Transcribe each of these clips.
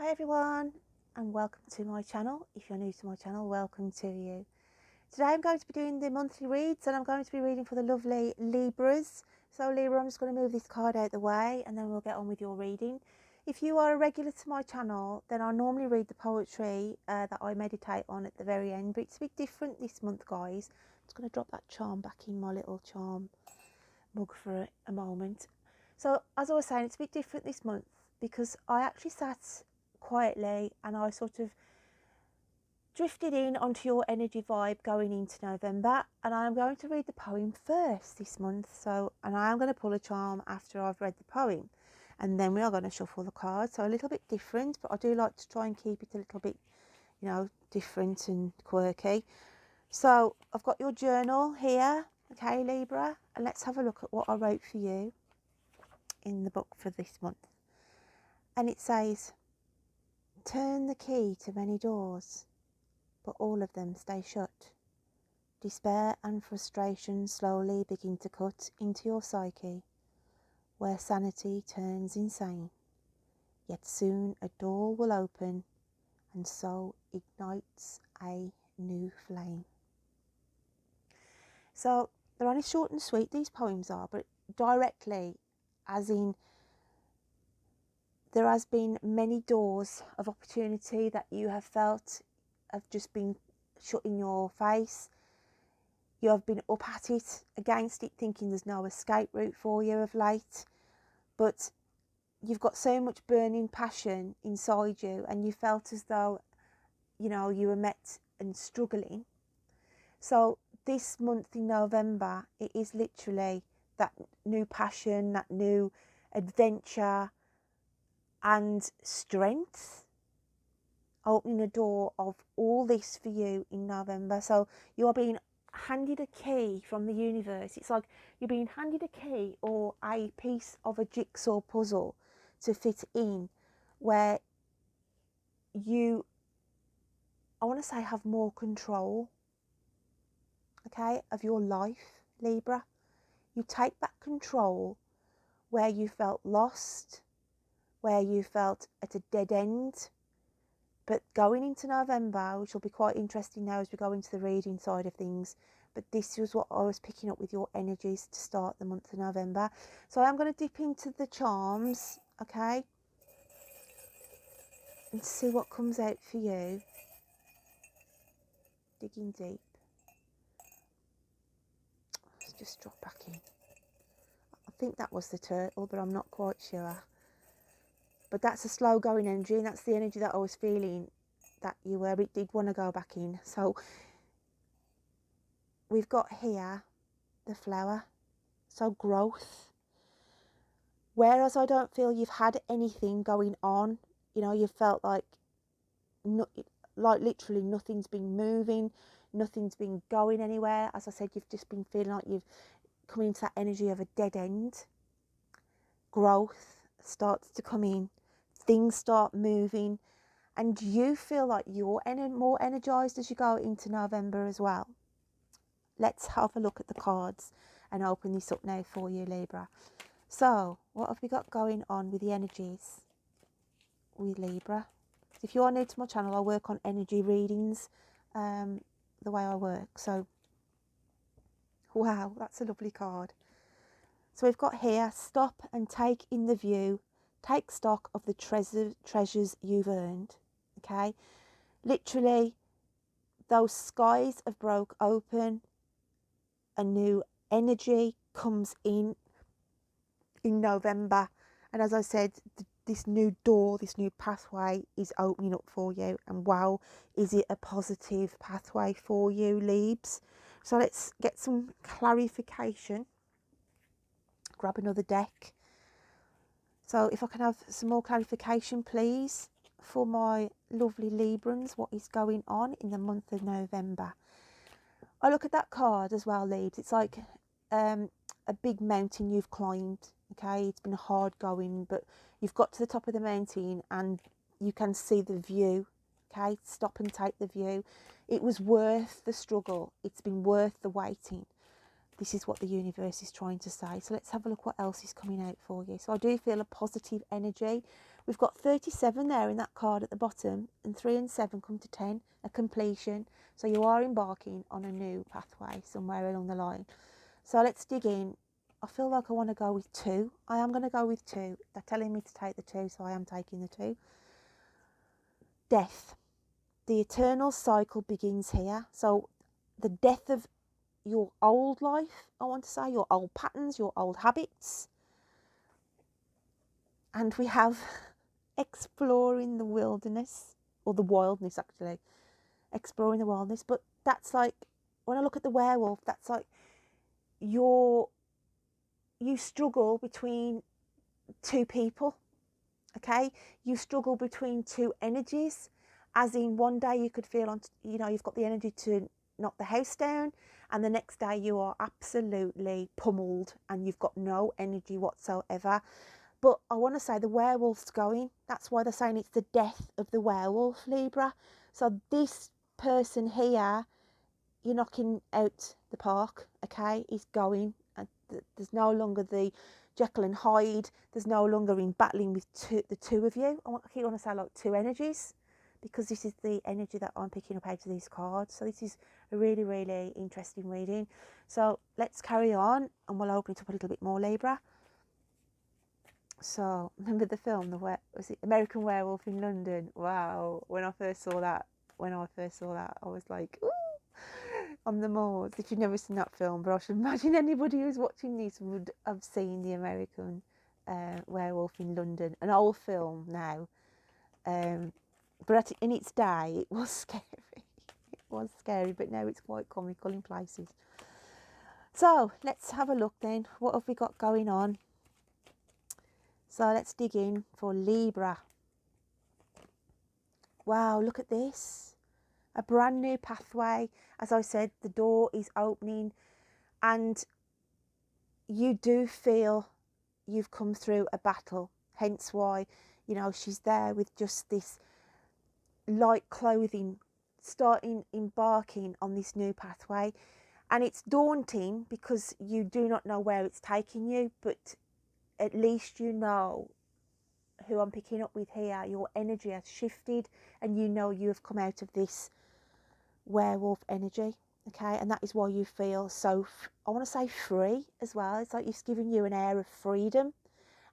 Hi everyone and welcome to my channel. If you're new to my channel, welcome to you. Today I'm going to be doing the monthly reads and I'm going to be reading for the lovely Libras. So Libra, I'm just going to move this card out the way and then we'll get on with your reading. If you are a regular to my channel, then I normally read the poetry that I meditate on at the very end, but it's a bit different this month, guys. I'm just going to drop that charm back in my little charm mug for a moment. So as I was saying, it's a bit different this month because I actually sat quietly and I sort of drifted in onto your energy vibe going into November, and I'm going to read the poem first this month. And I am going to pull a charm after I've read the poem, and then we are going to shuffle the cards. So a little bit different, but I do like to try and keep it a little bit, different and quirky. So I've got your journal here, okay, Libra, and let's have a look at what I wrote for you in the book for this month. And it says, turn the key to many doors, but all of them stay shut. Despair and frustration slowly begin to cut into your psyche, where sanity turns insane. Yet soon a door will open, and so ignites a new flame. So they're only short and sweet, these poems are, but directly, as in, there has been many doors of opportunity that you have felt have just been shut in your face. You have been up at it, against it, thinking there's no escape route for you of late. But you've got so much burning passion inside you, and you felt as though, you were met and struggling. So this month in November, it is literally that new passion, that new adventure and strength opening a door of all this for you in November. So you're being handed a key from the universe. It's like you're being handed a key or a piece of a jigsaw puzzle to fit in, where you, I want to say, have more control, okay, of your life, Libra. You take that control where you felt lost, where you felt at a dead end. But going into November, which will be quite interesting now as we go into the reading side of things, but this was what I was picking up with your energies to start the month of November. So I'm going to dip into the charms, okay, and see what comes out for you. Digging deep. Let's just drop back in. I think that was the turtle, but I'm not quite sure. But that's a slow going energy, and that's the energy that I was feeling that you were. It did want to go back in. So we've got here the flower, so growth. Whereas I don't feel you've had anything going on, you felt like literally nothing's been moving, nothing's been going anywhere. As I said, you've just been feeling like you've come into that energy of a dead end. Growth starts to come in, things start moving, and you feel like you're more energized as you go into November as well. Let's have a look at the cards and open this up now for you, Libra. So what have we got going on with the energies with Libra? If you are new to my channel, I work on energy readings, the way I work. So wow, that's a lovely card. So we've got here, stop and take in the view, take stock of the treasures you've earned. Okay, literally those skies have broke open, a new energy comes in November, and as I said, this new door, this new pathway is opening up for you, and wow, is it a positive pathway for you, Libs? So let's get some clarification. Grab another deck. So if I can have some more clarification, please, for my lovely Librans, what is going on in the month of November? I look at that card as well, Libs. It's like a big mountain you've climbed. Okay, it's been hard going, but you've got to the top of the mountain and you can see the view. Okay, stop and take the view. It was worth the struggle. It's been worth the waiting. this is what the universe is trying to say. So let's have a look what else is coming out for you. So I do feel a positive energy. We've got 37 there in that card at the bottom, and 3 and 7 come to 10, a completion. So you are embarking on a new pathway somewhere along the line. So let's dig in. I feel like I want to go with 2. I am going to go with 2. They're telling me to take the 2, so I am taking the 2. Death. The eternal cycle begins here. So the death of your old life, I want to say, your old patterns, your old habits. And we have exploring the wilderness, or the wildness actually, exploring the wildness. But that's like, when I look at the werewolf, that's like you struggle between 2 people, okay? You struggle between 2 energies, as in one day you could feel on, you know, you've got the energy to knock the house down, and the next day you are absolutely pummeled and you've got no energy whatsoever. But I want to say the werewolf's going. That's why they're saying it's the death of the werewolf, Libra. So this person here, you're knocking out the park, okay? Is going. And there's no longer the Jekyll and Hyde. There's no longer in battling with the 2 of you. I keep want to say like 2 energies, because this is the energy that I'm picking up out of these cards. So this is a really, really interesting reading. So let's carry on, and we'll open it up a little bit more, Libra. So remember the film, was it American Werewolf in London? Wow, when I first saw that, I was like, ooh, on the moors. If you've never seen that film, but I should imagine anybody who's watching this would have seen the American Werewolf in London, an old film now. But in its day, it was scary. It was scary, but now it's quite comical in places. So let's have a look then. What have we got going on? So let's dig in for Libra. Wow, look at this. A brand new pathway. As I said, the door is opening, and you do feel you've come through a battle. Hence why, you know, she's there with just this light clothing, embarking on this new pathway. And it's daunting because you do not know where it's taking you, but at least you know who I'm picking up with here. Your energy has shifted, and you know you have come out of this werewolf energy, okay? And that is why you feel so, I want to say free as well. It's like it's giving you an air of freedom,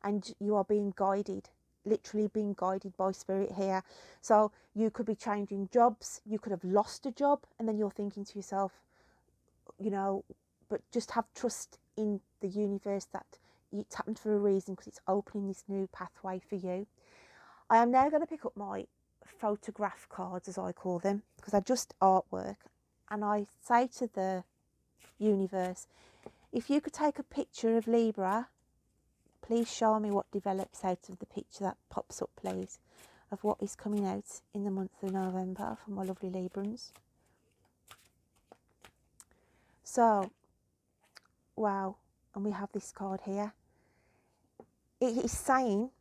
and you are being guided, literally being guided by spirit here. So you could be changing jobs, you could have lost a job, and then you're thinking to yourself, you know, but just have trust in the universe that it's happened for a reason, because it's opening this new pathway for you. I am now going to pick up my photograph cards, as I call them, because they're just artwork, and I say to the universe, if you could take a picture of Libra, please show me what develops out of the picture that pops up, please, of what is coming out in the month of November for my lovely Librans. So, wow, and we have this card here. It is saying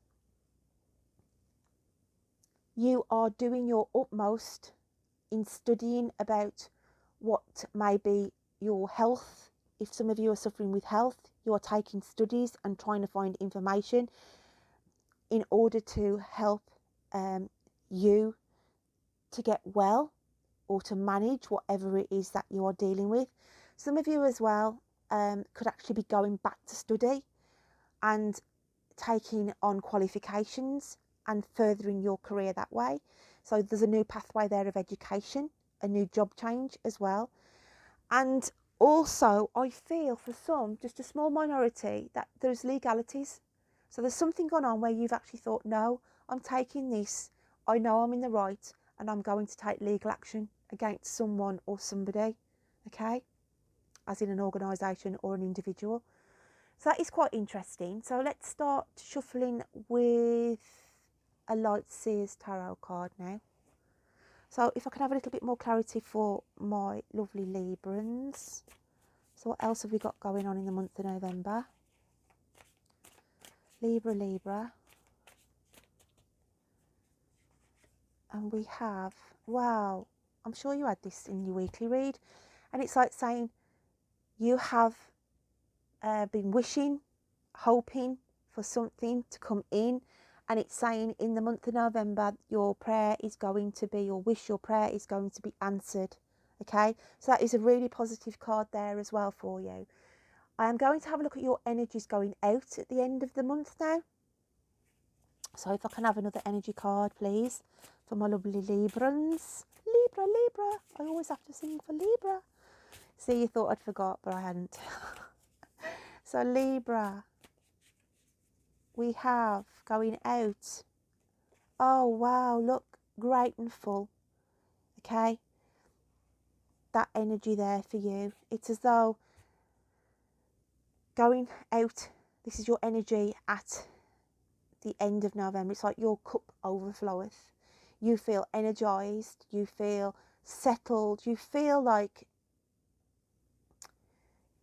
you are doing your utmost in studying about what may be your health. If some of you are suffering with health, you are taking studies and trying to find information in order to help you to get well, or to manage whatever it is that you are dealing with. Some of you as well could actually be going back to study and taking on qualifications and furthering your career that way. So there's a new pathway there of education, a new job change as well. And also I feel for some, just a small minority, that there's legalities. So there's something gone on where you've actually thought, no, I'm taking this, I know I'm in the right, and I'm going to take legal action against someone or somebody, okay? As in an organisation or an individual. So that is quite interesting. So let's start shuffling with a Light Seers Tarot card now. So if I can have a little bit more clarity for my lovely Librans. So what else have we got going on in the month of November? Libra. And we have, wow, I'm sure you had this in your weekly read. And it's like saying you have been wishing, hoping for something to come in, and it's saying in the month of November your prayer is going to be, your wish, your prayer is going to be answered. Okay, so that is a really positive card there as well for you. I am going to have a look at your energies going out at the end of the month now. So if I can have another energy card, please, for my lovely Librans. Libra, Libra. I always have to sing for Libra. See, you thought I'd forgot, but I hadn't. So Libra, we have going out. Oh, wow, look, great and full. Okay, that energy there for you. It's as though going out, this is your energy at the end of November. It's like your cup overfloweth. You feel energized, you feel settled, you feel like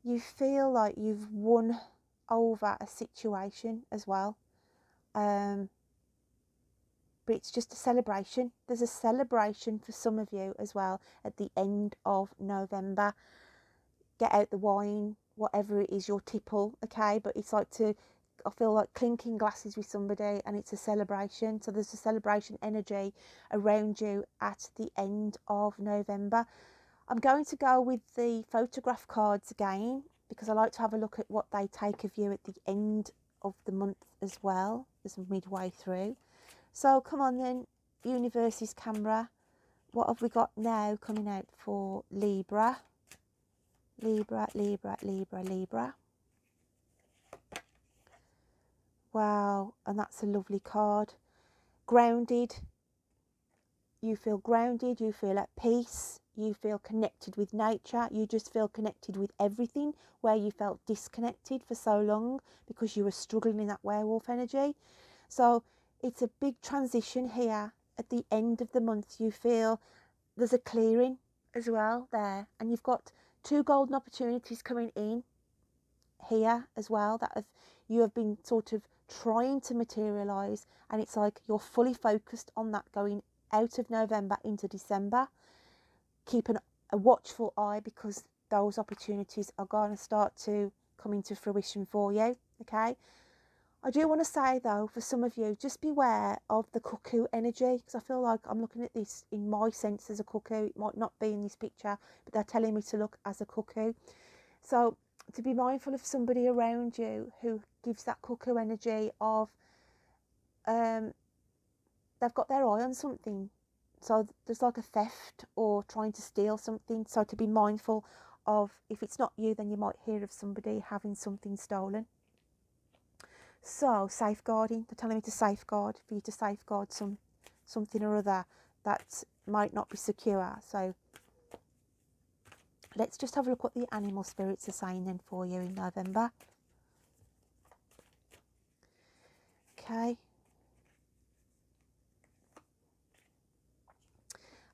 you've won over a situation as well. But it's just a celebration. There's a celebration for some of you as well at the end of November. Get out the wine, whatever it is, your tipple, okay? But it's like I feel like clinking glasses with somebody, and it's a celebration. So there's a celebration energy around you at the end of November. I'm going to go with the photograph cards again, because I like to have a look at what they take of you at the end of the month as well as midway through. So come on then, Universe's camera. What have we got now coming out for Libra? Libra, Libra, Libra, Libra. Wow, and that's a lovely card. Grounded. You feel grounded, you feel at peace, you feel connected with nature, you just feel connected with everything where you felt disconnected for so long because you were struggling in that werewolf energy. So it's a big transition here at the end of the month. You feel there's a clearing as well there, and you've got 2 golden opportunities coming in here as well that you have been sort of trying to materialize, and it's like you're fully focused on that going out of November into December. Keep a watchful eye, because those opportunities are going to start to come into fruition for you. Okay, I do want to say though, for some of you, just beware of the cuckoo energy, because I feel like I'm looking at this in my sense as a cuckoo. It might not be in this picture, but they're telling me to look as a cuckoo. So to be mindful of somebody around you who gives that cuckoo energy of they've got their eye on something. So there's like a theft or trying to steal something. So to be mindful of, if it's not you, then you might hear of somebody having something stolen. So safeguarding, they're telling me to safeguard, for you to safeguard something or other that might not be secure. So let's just have a look what the animal spirits are saying then for you in November. Okay.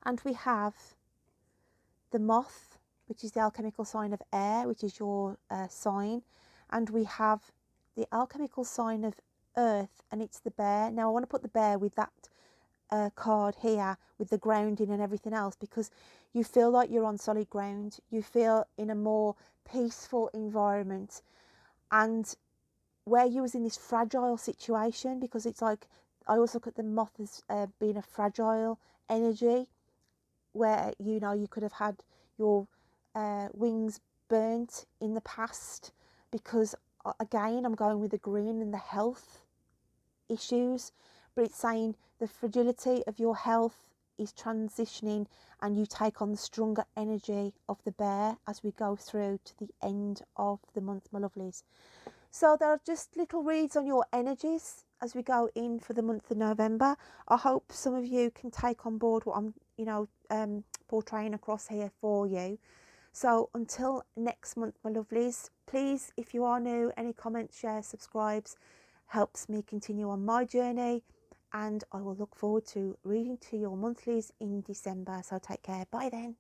And we have the moth, which is the alchemical sign of air, which is your sign. And we have the alchemical sign of earth, and it's the bear. Now I want to put the bear with that card here with the grounding and everything else, because you feel like you're on solid ground. You feel in a more peaceful environment, and where you was in this fragile situation, because it's like I always look at the moth as being a fragile energy, where you know you could have had your wings burnt in the past, because again I'm going with the green and the health issues, but it's saying the fragility of your health is transitioning, and you take on the stronger energy of the bear as we go through to the end of the month, my lovelies. So there are just little reads on your energies as we go in for the month of November. I hope some of you can take on board what I'm portraying across here for you. So until next month, my lovelies, please, if you are new, any comments, shares, subscribes helps me continue on my journey, and I will look forward to reading to your monthlies in December. So take care. Bye then.